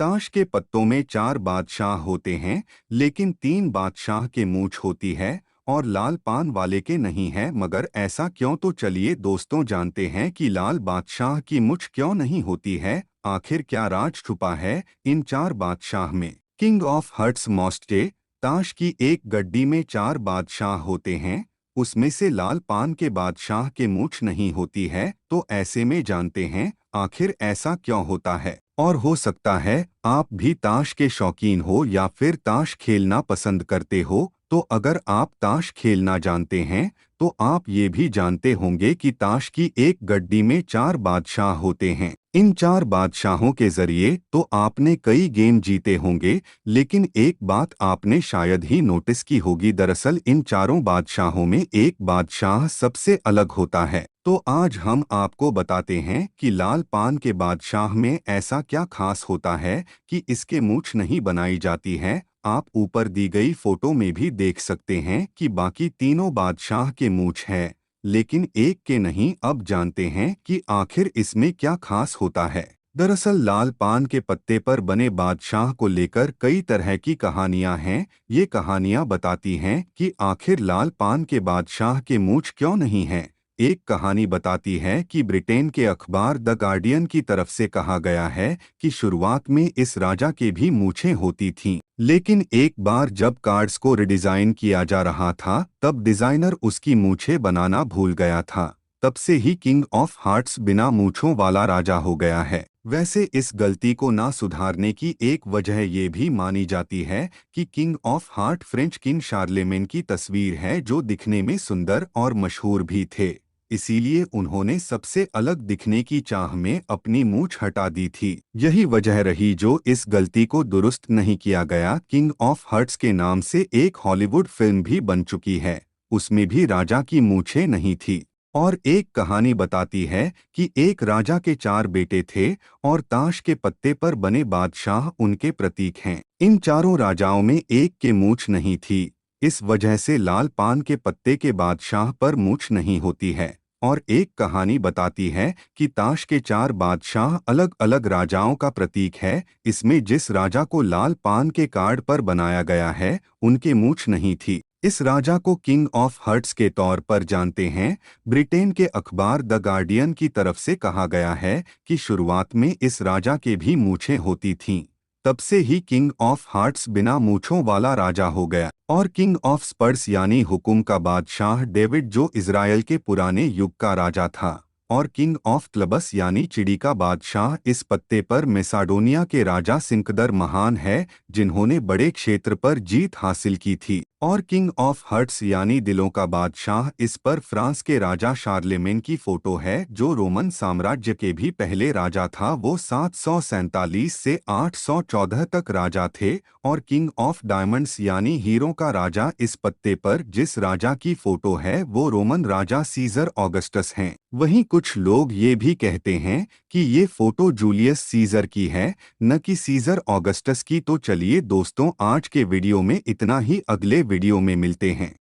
ताश के पत्तों में 4 बादशाह होते हैं, लेकिन 3 बादशाह के मूंछ होती है और लाल पान वाले के नहीं है। मगर ऐसा क्यों? तो चलिए दोस्तों जानते हैं कि लाल बादशाह की मूंछ क्यों नहीं होती है। आखिर क्या राज छुपा है इन 4 बादशाह में। किंग ऑफ हर्ट्स मोस्टे। ताश की एक गड्डी में 4 बादशाह होते हैं, उसमें से लाल पान के बादशाह के मूंछ नहीं होती है। तो ऐसे में जानते हैं आखिर ऐसा क्यों होता है। और हो सकता है आप भी ताश के शौकीन हो या फिर ताश खेलना पसंद करते हो। तो अगर आप ताश खेलना जानते हैं तो आप ये भी जानते होंगे कि ताश की एक गड्डी में 4 बादशाह होते हैं। इन 4 बादशाहों के जरिए तो आपने कई गेम जीते होंगे, लेकिन एक बात आपने शायद ही नोटिस की होगी। दरअसल इन चारों बादशाहों में एक बादशाह सबसे अलग होता है। तो आज हम आपको बताते हैं कि लाल पान के बादशाह में ऐसा क्या खास होता है कि इसके मूंछ नहीं बनाई जाती है। आप ऊपर दी गई फोटो में भी देख सकते हैं कि बाकी तीनों बादशाह के मूंछ है, लेकिन एक के नहीं। अब जानते हैं कि आखिर इसमें क्या खास होता है। दरअसल लाल पान के पत्ते पर बने बादशाह को लेकर कई तरह की कहानियां हैं। ये कहानियां बताती हैं कि आखिर लाल पान के बादशाह के मूंछ क्यों नहीं हैं। एक कहानी बताती है कि ब्रिटेन के अखबार द गार्डियन की तरफ से कहा गया है कि शुरुआत में इस राजा के भी मूंछें होती थीं, लेकिन एक बार जब कार्ड्स को रिडिजाइन किया जा रहा था तब डिजाइनर उसकी मूंछें बनाना भूल गया था। तब से ही किंग ऑफ हार्ट्स बिना मूंछों वाला राजा हो गया है। वैसे इस गलती को ना सुधारने की एक वजह ये भी मानी जाती है कि king of heart French king Charlemagne की तस्वीर है, जो दिखने में सुंदर और मशहूर भी थे। इसीलिए उन्होंने सबसे अलग दिखने की चाह में अपनी मूंछ हटा दी थी। यही वजह रही जो इस गलती को दुरुस्त नहीं किया गया। किंग ऑफ हर्ट्स के नाम से एक हॉलीवुड फिल्म भी बन चुकी है, उसमें भी राजा की मूंछें नहीं थी। और एक कहानी बताती है कि एक राजा के 4 बेटे थे और ताश के पत्ते पर बने बादशाह उनके प्रतीक हैं। इन चारों राजाओं में एक के मूंछ नहीं थी। इस वजह से लाल पान के पत्ते के बादशाह पर मूंछ नहीं होती है। और एक कहानी बताती है कि ताश के 4 बादशाह अलग अलग राजाओं का प्रतीक है। इसमें जिस राजा को लाल पान के कार्ड पर बनाया गया है उनके मूंछ नहीं थी। इस राजा को किंग ऑफ हर्ट्स के तौर पर जानते हैं। ब्रिटेन के अखबार द गार्डियन की तरफ से कहा गया है कि शुरुआत में इस राजा के भी मूंछें होती थीं। तब से ही किंग ऑफ हार्ट्स बिना मूंछों वाला राजा हो गया। और किंग ऑफ स्पर्स यानी हुकुम का बादशाह डेविड, जो इज़राइल के पुराने युग का राजा था। और किंग ऑफ क्लबस यानी चिड़ी का बादशाह इस पत्ते पर मैसाडोनिया के राजा सिकंदर महान है, जिन्होंने बड़े क्षेत्र पर जीत हासिल की थी। और किंग ऑफ हर्ट्स यानी दिलों का बादशाह, इस पर फ्रांस के राजा शार्लेमेन की फोटो है, जो रोमन साम्राज्य के भी पहले राजा था। वो 747 से 814 तक राजा थे। और किंग ऑफ डायमंड्स यानी हीरो का राजा, इस पत्ते पर जिस राजा की फोटो है वो रोमन राजा सीजर ऑगस्टस हैं। वहीं कुछ लोग ये भी कहते हैं कि ये फोटो जूलियस सीजर की है, न कि सीजर ऑगस्टस की। तो चलिए दोस्तों, आज के वीडियो में इतना ही। अगले वीडियो में मिलते हैं।